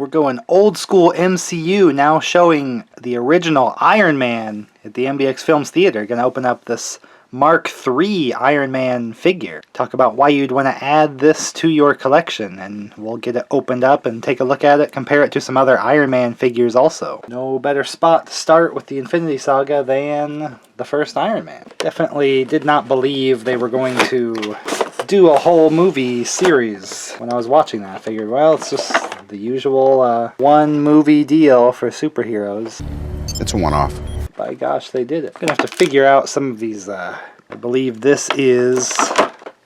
We're going old school MCU, now showing the original Iron Man at the MBX Films Theater. Gonna open up this Mark III Iron Man figure. Talk about why you'd want to add this to your collection, and we'll get it opened up and take a look at it, compare it to some other Iron Man figures also. No better spot to start with the Infinity Saga than the first Iron Man. Definitely did not believe they were going to do a whole movie series. When I was watching that, I figured, well, it's just the usual one movie deal for superheroes. It's a one-off. By gosh, they did it. Gonna have to figure out some of these. I believe this is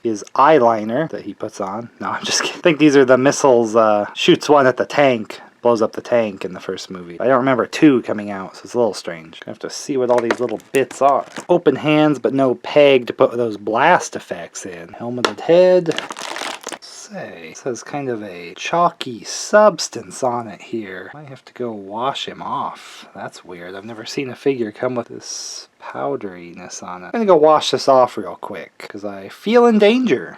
his eyeliner that he puts on. No, I'm just kidding. I think these are the missiles. Shoots one at the tank, blows up the tank in the first movie. I don't remember two coming out, so it's a little strange. Gonna have to see what all these little bits are. Open hands, but no peg to put those blast effects in. Helmeted head. It says kind of a chalky substance on it here. Might have to go wash him off. That's weird. I've never seen a figure come with this powderiness on it. I'm gonna go wash this off real quick because I feel in danger.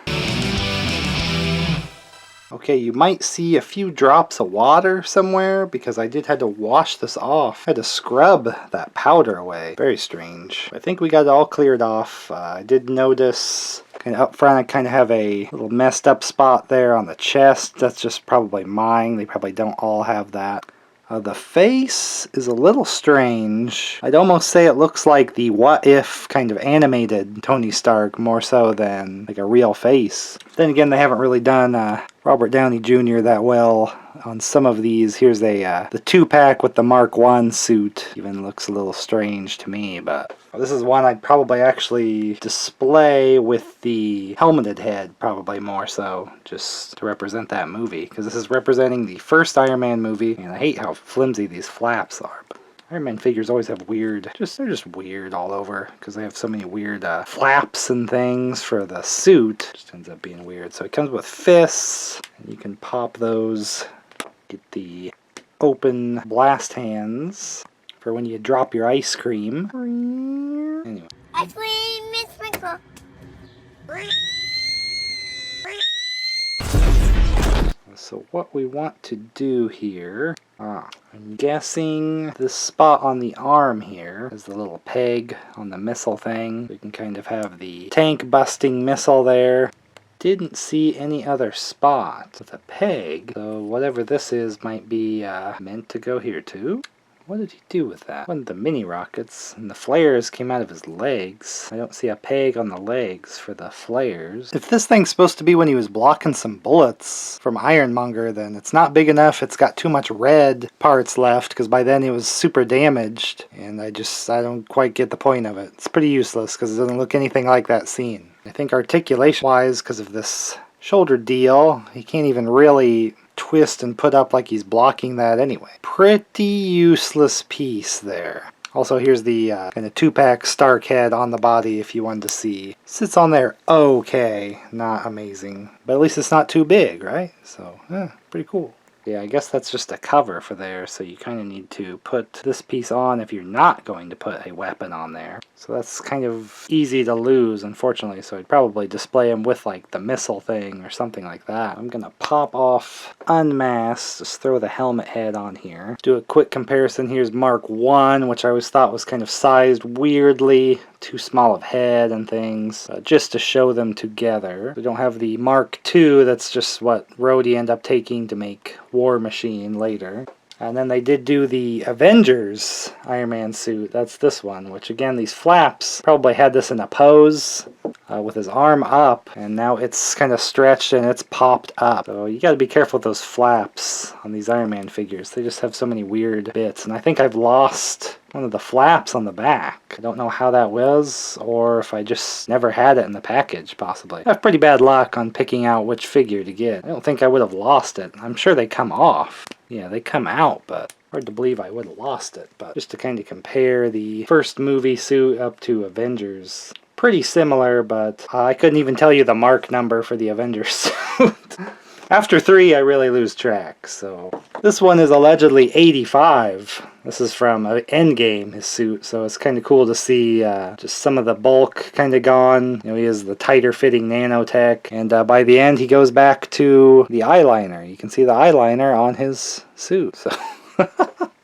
Okay, you might see a few drops of water somewhere because I did had to wash this off. I had to scrub that powder away. Very strange. I think we got it all cleared off. I did notice kind of up front I kind of have a little messed up spot there on the chest. That's just probably mine. They probably don't all have that. The face is a little strange. I'd almost say it looks like the What If kind of animated Tony Stark more so than like a real face. Then again, they haven't really done Robert Downey Jr. that well on some of these. Here's the 2-pack with the Mark I suit. Even looks a little strange to me, but this is one I'd probably actually display with the helmeted head, probably more so, just to represent that movie, because this is representing the first Iron Man movie, and I hate how flimsy these flaps are. But Iron Man figures always have weird, they're just weird all over, because they have so many weird flaps and things for the suit. Just ends up being weird. So it comes with fists, and you can pop those, get the open blast hands for when you drop your ice cream. Anyway. Ice cream, Miss Sprinkle. So what we want to do here, I'm guessing this spot on the arm here is the little peg on the missile thing. We can kind of have the tank busting missile there. Didn't see any other spot with a peg, so whatever this is might be meant to go here too. What did he do with that? One of the mini rockets, and the flares came out of his legs. I don't see a peg on the legs for the flares. If this thing's supposed to be when he was blocking some bullets from Ironmonger, then it's not big enough. It's got too much red parts left, because by then it was super damaged, and I don't quite get the point of it. It's pretty useless, because it doesn't look anything like that scene. I think articulation-wise, because of this shoulder deal, he can't even really twist and put up like he's blocking that anyway. Pretty useless piece there. Also, here's the kind of 2-pack Stark head on the body if you wanted to see. Sits on there okay, not amazing. But at least it's not too big, right? So, pretty cool. Yeah, I guess that's just a cover for there, so you kind of need to put this piece on if you're not going to put a weapon on there. So that's kind of easy to lose, unfortunately, so I'd probably display them with like the missile thing or something like that. I'm gonna pop off, unmask, just throw the helmet head on here. Do a quick comparison. Here's Mark I, which I always thought was kind of sized weirdly, too small of head and things, just to show them together. We don't have the Mark II, that's just what Rhodey ended up taking to make War Machine later. And then they did do the Avengers Iron Man suit. That's this one, which again, these flaps probably had this in a pose with his arm up, and now it's kind of stretched and it's popped up. So you got to be careful with those flaps on these Iron Man figures. They just have so many weird bits, and I think I've lost one of the flaps on the back. I don't know how that was, or if I just never had it in the package, possibly. I have pretty bad luck on picking out which figure to get. I don't think I would have lost it. I'm sure they come off. Yeah, they come out, but hard to believe I would have lost it. But just to kind of compare the first movie suit up to Avengers, pretty similar, but I couldn't even tell you the mark number for the Avengers suit. After 3, I really lose track. So this one is allegedly 85. This is from Endgame, his suit, so it's kind of cool to see just some of the bulk kind of gone. You know, he has the tighter fitting nanotech, and by the end he goes back to the eyeliner. You can see the eyeliner on his suit, so...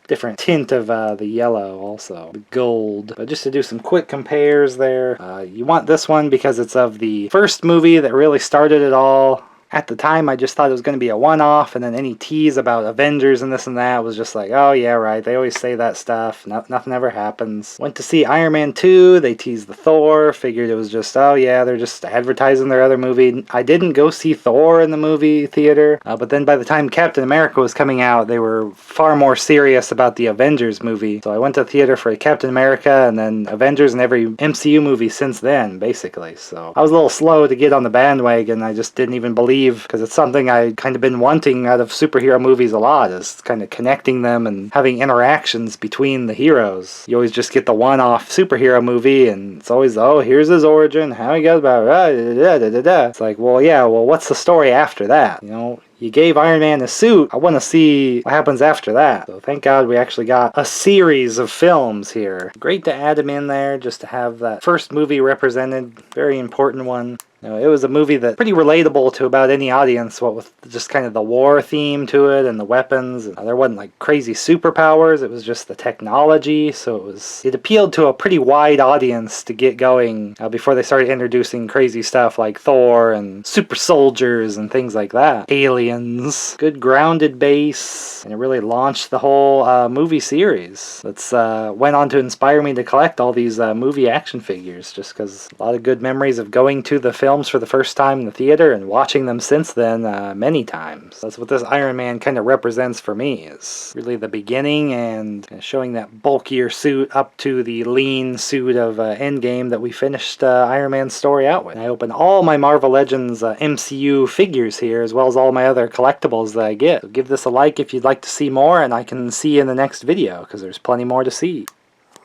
different tint of the yellow also, the gold. But just to do some quick compares there, you want this one because it's of the first movie that really started it all. At the time, I just thought it was going to be a one-off, and then any tease about Avengers and this and that was just like, oh yeah, right, they always say that stuff, nothing ever happens. Went to see Iron Man 2, they teased the Thor, figured it was just, oh yeah, they're just advertising their other movie. I didn't go see Thor in the movie theater, but then by the time Captain America was coming out, they were far more serious about the Avengers movie. So I went to the theater for Captain America, and then Avengers and every MCU movie since then, basically. So I was a little slow to get on the bandwagon, I just didn't even believe, because it's something I kind of been wanting out of superhero movies a lot, is kind of connecting them and having interactions between the heroes. You always just get the one-off superhero movie, and it's always, oh, here's his origin, how he got about it, It's like, well, yeah, well, what's the story after that? You know, you gave Iron Man a suit, I want to see what happens after that. So thank God we actually got a series of films here. Great to add him in there, just to have that first movie represented, very important one. You know, it was a movie that's pretty relatable to about any audience, what with just kind of the war theme to it and the weapons. And there wasn't like crazy superpowers, it was just the technology, so it appealed to a pretty wide audience to get going before they started introducing crazy stuff like Thor and super soldiers and things like that. Aliens. Good grounded base, and it really launched the whole movie series. That's went on to inspire me to collect all these movie action figures, just because a lot of good memories of going to the films for the first time in the theater and watching them since then many times. That's what this Iron Man kind of represents for me, is really the beginning and showing that bulkier suit up to the lean suit of Endgame that we finished Iron Man's story out with. And I open all my Marvel Legends MCU figures here, as well as all my other collectibles that I get. So give this a like if you'd like to see more, and I can see you in the next video, because there's plenty more to see.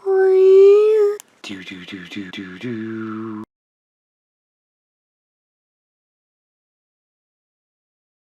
Do do do do do do.